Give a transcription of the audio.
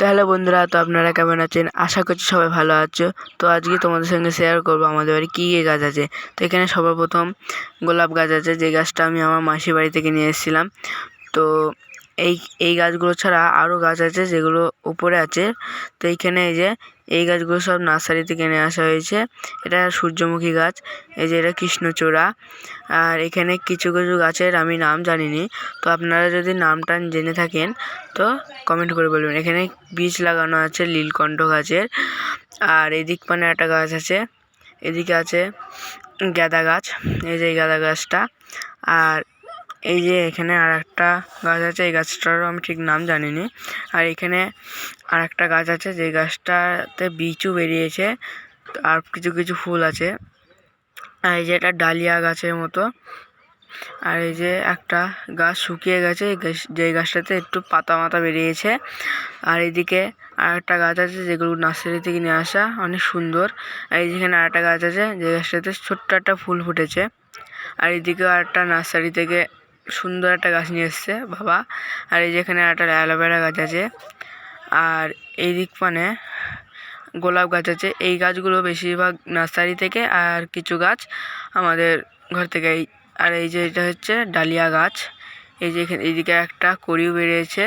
তো হ্যালো বন্ধুরা, তো আপনারা কেমন আছেন? আশা করছি সবাই ভালো আছো। তো আজকে তোমাদের সঙ্গে শেয়ার করবো আমাদের বাড়ি কী কী গাছ আছে। তো এখানে সর্বপ্রথম গোলাপ গাছ আছে, যে গাছটা আমি আমার মাসির বাড়ি থেকে নিয়ে এসেছিলাম। তো এই এই গাছগুলো ছাড়া আরও গাছ আছে যেগুলো উপরে আছে। তো এইখানে এই যে এই গাছগুলো সব নার্সারি থেকে নিয়ে আসা হয়েছে। এটা সূর্যমুখী গাছ, এই যে এটা কৃষ্ণচূড়া। আর এখানে কিছু কিছু গাছের আমি নাম জানি না, তো আপনারা যদি নামটা জেনে থাকেন তো কমেন্ট করে বলবেন। এখানে বীজ লাগানো আছে নীলকণ্ঠ গাছের। আর এদিক মানে একটা গাছ আছে, এদিকে আছে গাঁদা গাছ, এই যে গাঁদা গাছটা। আর এই যে এখানে আর একটা গাছ আছে, এই গাছটারও আমি ঠিক নাম জানি না। আর এখানে আর একটা গাছ আছে, যে গাছটাতে বীজও বেরিয়েছে, আর কিছু কিছু ফুল আছে। আর এই যে এটা ডালিয়া গাছের মতো। আর এই যে একটা গাছ শুকিয়ে গেছে, যে গাছটাতে একটু পাতা মাতা বেরিয়েছে। আর এদিকে আর একটা গাছ আছে যেগুলো নার্সারি থেকে নিয়ে আসা, অনেক সুন্দর। আর এই যেখানে আর একটা গাছ আছে, যে গাছটাতে ছোট্ট একটা ফুল ফুটেছে। আর এদিকেও আর একটা নার্সারি থেকে সুন্দর একটা গাছ নিয়ে এসছে বাবা। আর এই যেখানে একটা অ্যালোভেরা গাছ আছে। আর এই দিক মানে গোলাপ গাছ আছে। এই গাছগুলো বেশিরভাগ নার্সারি থেকে, আর কিছু গাছ আমাদের ঘর থেকে। আর এই যে এটা হচ্ছে ডালিয়া গাছ। এই যে এইদিকে একটা কড়িও বেরিয়েছে।